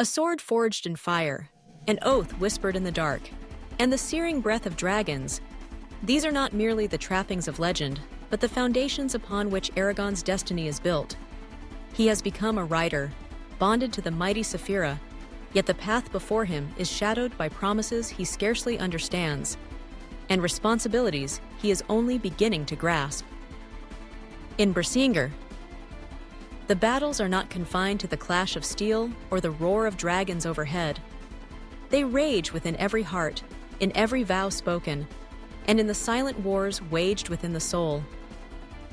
A sword forged in fire, an oath whispered in the dark, and the searing breath of dragons. These are not merely the trappings of legend, but the foundations upon which Eragon's destiny is built. He has become a rider, bonded to the mighty Saphira, yet the path before him is shadowed by promises he scarcely understands, and responsibilities he is only beginning to grasp. In Brisingr, the battles are not confined to the clash of steel or the roar of dragons overhead. They rage within every heart, in every vow spoken, and in the silent wars waged within the soul.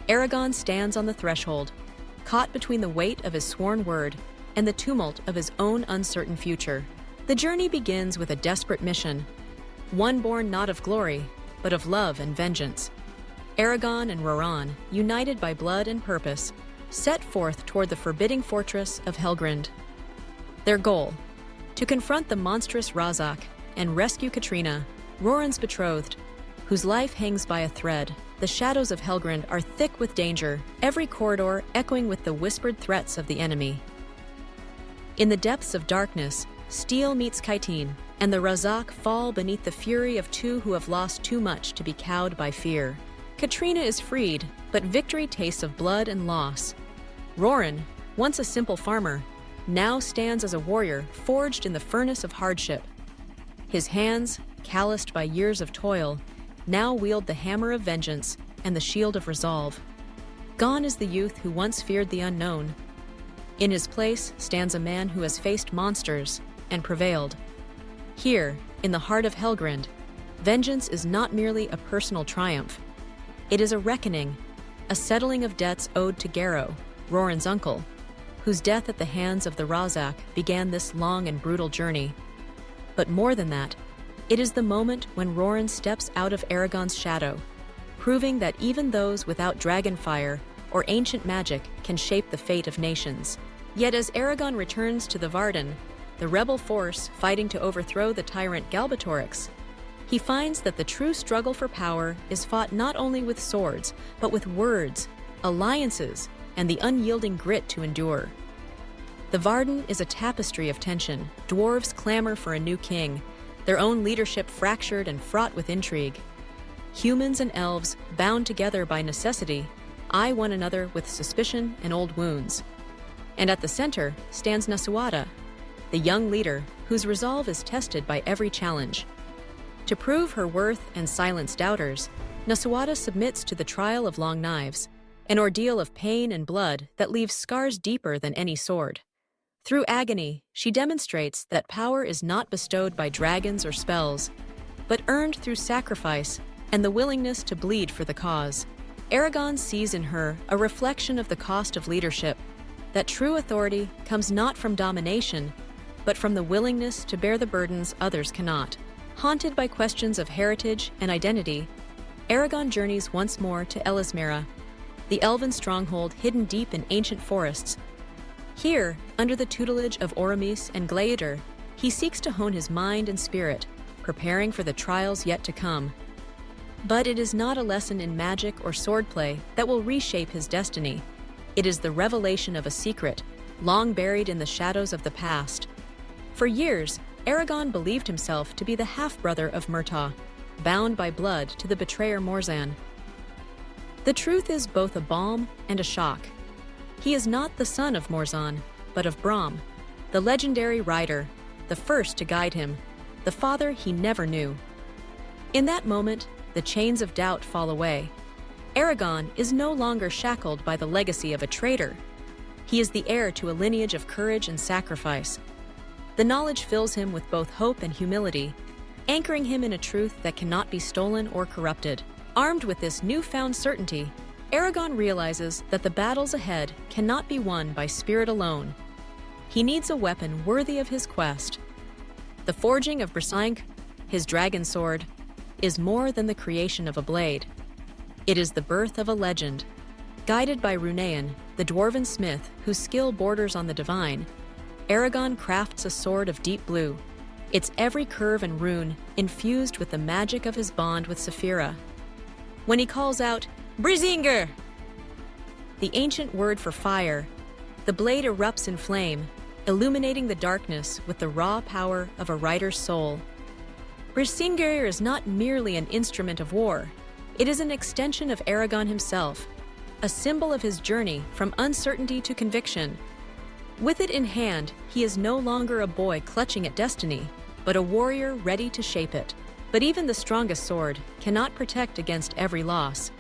Eragon stands on the threshold, caught between the weight of his sworn word and the tumult of his own uncertain future. The journey begins with a desperate mission, one born not of glory, but of love and vengeance. Eragon and Roran, united by blood and purpose, set forth toward the forbidding fortress of Helgrind. Their goal: to confront the monstrous Razak and rescue Katrina, Roran's betrothed, whose life hangs by a thread. The shadows of Helgrind are thick with danger, every corridor echoing with the whispered threats of the enemy. In the depths of darkness, steel meets chitin, and the Razak fall beneath the fury of two who have lost too much to be cowed by fear. Katrina is freed, but victory tastes of blood and loss. Roran, once a simple farmer, now stands as a warrior forged in the furnace of hardship. His hands, calloused by years of toil, now wield the hammer of vengeance and the shield of resolve. Gone is the youth who once feared the unknown. In his place stands a man who has faced monsters and prevailed. Here, in the heart of Helgrind, vengeance is not merely a personal triumph. It is a reckoning, a settling of debts owed to Garrow, Roran's uncle, whose death at the hands of the Razak began this long and brutal journey. But more than that, it is the moment when Roran steps out of Eragon's shadow, proving that even those without dragonfire or ancient magic can shape the fate of nations. Yet as Eragon returns to the Varden, the rebel force fighting to overthrow the tyrant Galbatorix, he finds that the true struggle for power is fought not only with swords, but with words, alliances, and the unyielding grit to endure. The Varden is a tapestry of tension. Dwarves clamor for a new king, their own leadership fractured and fraught with intrigue. Humans and elves, bound together by necessity, eye one another with suspicion and old wounds. And at the center stands Nasuada, the young leader whose resolve is tested by every challenge. To prove her worth and silence doubters, Nasuada submits to the trial of long knives, an ordeal of pain and blood that leaves scars deeper than any sword. Through agony, she demonstrates that power is not bestowed by dragons or spells, but earned through sacrifice and the willingness to bleed for the cause. Eragon sees in her a reflection of the cost of leadership, that true authority comes not from domination, but from the willingness to bear the burdens others cannot. Haunted by questions of heritage and identity, Eragon journeys once more to Eldest, the elven stronghold hidden deep in ancient forests. Here, under the tutelage of Oramis and Galbatorix, he seeks to hone his mind and spirit, preparing for the trials yet to come. But it is not a lesson in magic or swordplay that will reshape his destiny. It is the revelation of a secret, long buried in the shadows of the past. For years, Eragon believed himself to be the half-brother of Murtaugh, bound by blood to the betrayer Morzan. The truth is both a balm and a shock. He is not the son of Morzan, but of Brom, the legendary rider, the first to guide him, the father he never knew. In that moment, the chains of doubt fall away. Eragon is no longer shackled by the legacy of a traitor. He is the heir to a lineage of courage and sacrifice. The knowledge fills him with both hope and humility, anchoring him in a truth that cannot be stolen or corrupted. Armed with this newfound certainty, Eragon realizes that the battles ahead cannot be won by spirit alone. He needs a weapon worthy of his quest. The forging of Brisingr, his dragon sword, is more than the creation of a blade. It is the birth of a legend. Guided by Runaean, the dwarven smith whose skill borders on the divine, Eragon crafts a sword of deep blue, its every curve and rune infused with the magic of his bond with Saphira. When he calls out, "Brisingr!" the ancient word for fire, the blade erupts in flame, illuminating the darkness with the raw power of a rider's soul. Brisingr is not merely an instrument of war. It is an extension of Eragon himself, a symbol of his journey from uncertainty to conviction. With it in hand, he is no longer a boy clutching at destiny, but a warrior ready to shape it. But even the strongest sword cannot protect against every loss.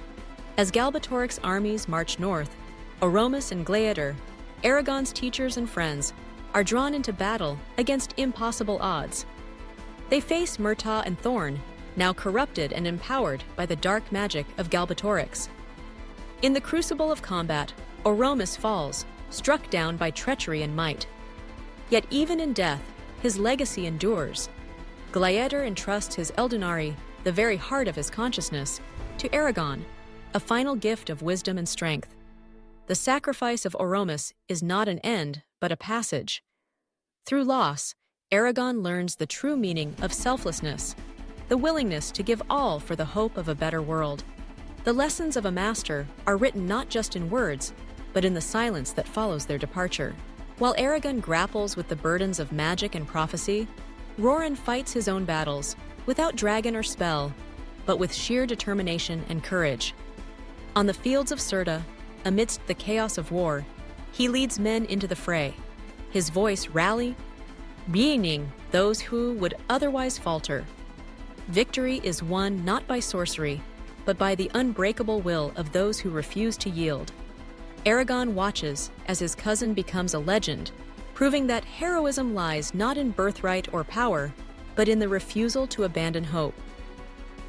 As Galbatorix armies march north, Oromis and Glaiator, Eragon's teachers and friends, are drawn into battle against impossible odds. They face Murtaugh and Thorn, now corrupted and empowered by the dark magic of Galbatorix. In the crucible of combat, Oromis falls, struck down by treachery and might. Yet even in death, his legacy endures. Glaiator entrusts his Eldonari, the very heart of his consciousness, to Eragon, a final gift of wisdom and strength. The sacrifice of Oromis is not an end, but a passage. Through loss, Eragon learns the true meaning of selflessness, the willingness to give all for the hope of a better world. The lessons of a master are written not just in words, but in the silence that follows their departure. While Eragon grapples with the burdens of magic and prophecy, Roran fights his own battles, without dragon or spell, but with sheer determination and courage. On the fields of Sirta, amidst the chaos of war, he leads men into the fray, his voice rallying those who would otherwise falter. Victory is won not by sorcery, but by the unbreakable will of those who refuse to yield. Eragon watches as his cousin becomes a legend, proving that heroism lies not in birthright or power, but in the refusal to abandon hope.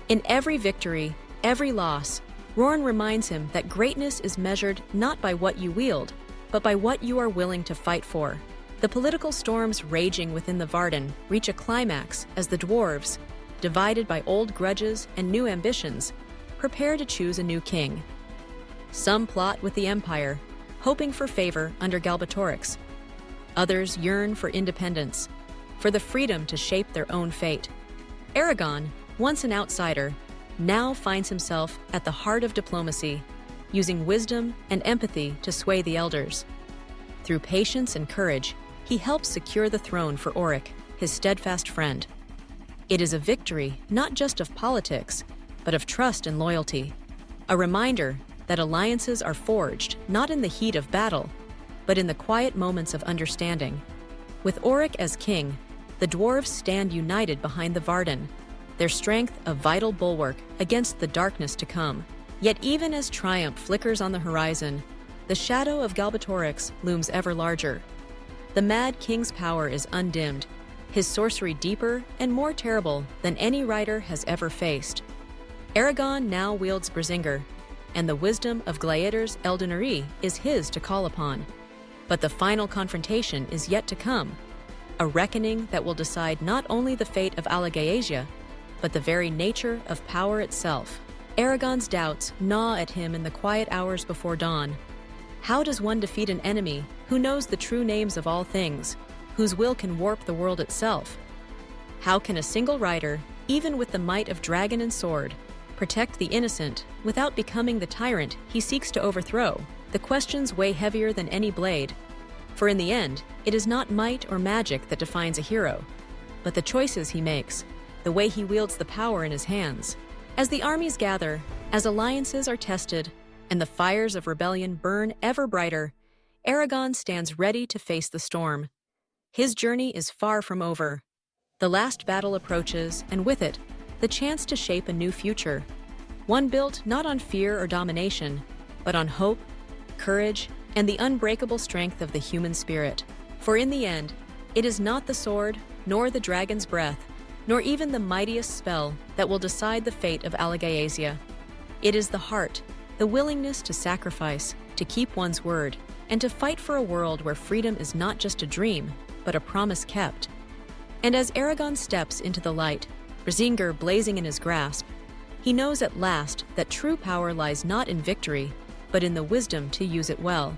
In every victory, every loss, Roran reminds him that greatness is measured not by what you wield, but by what you are willing to fight for. The political storms raging within the Varden reach a climax as the dwarves, divided by old grudges and new ambitions, prepare to choose a new king. Some plot with the Empire, hoping for favor under Galbatorix. Others yearn for independence, for the freedom to shape their own fate. Eragon, once an outsider, now finds himself at the heart of diplomacy, using wisdom and empathy to sway the elders. Through patience and courage, he helps secure the throne for Auric, his steadfast friend. It is a victory not just of politics, but of trust and loyalty, a reminder that alliances are forged not in the heat of battle, but in the quiet moments of understanding. With Auric as king, the dwarves stand united behind the Varden, their strength a vital bulwark against the darkness to come. Yet even as triumph flickers on the horizon, the shadow of Galbatorix looms ever larger. The Mad King's power is undimmed, his sorcery deeper and more terrible than any rider has ever faced. Eragon now wields Brisingr, and the wisdom of Glaiator's Eldonari is his to call upon. But the final confrontation is yet to come, a reckoning that will decide not only the fate of Alagaësia, but the very nature of power itself. Eragon's doubts gnaw at him in the quiet hours before dawn. How does one defeat an enemy who knows the true names of all things, whose will can warp the world itself? How can a single rider, even with the might of dragon and sword, protect the innocent without becoming the tyrant he seeks to overthrow? The questions weigh heavier than any blade. For in the end, it is not might or magic that defines a hero, but the choices he makes, the way he wields the power in his hands. As the armies gather, as alliances are tested, and the fires of rebellion burn ever brighter, Eragon stands ready to face the storm. His journey is far from over. The last battle approaches, and with it, the chance to shape a new future, one built not on fear or domination, but on hope, courage, and the unbreakable strength of the human spirit. For in the end, it is not the sword, nor the dragon's breath, nor even the mightiest spell that will decide the fate of Alagaësia. It is the heart, the willingness to sacrifice, to keep one's word, and to fight for a world where freedom is not just a dream, but a promise kept. And as Eragon steps into the light, Brisingr blazing in his grasp, he knows at last that true power lies not in victory, but in the wisdom to use it well.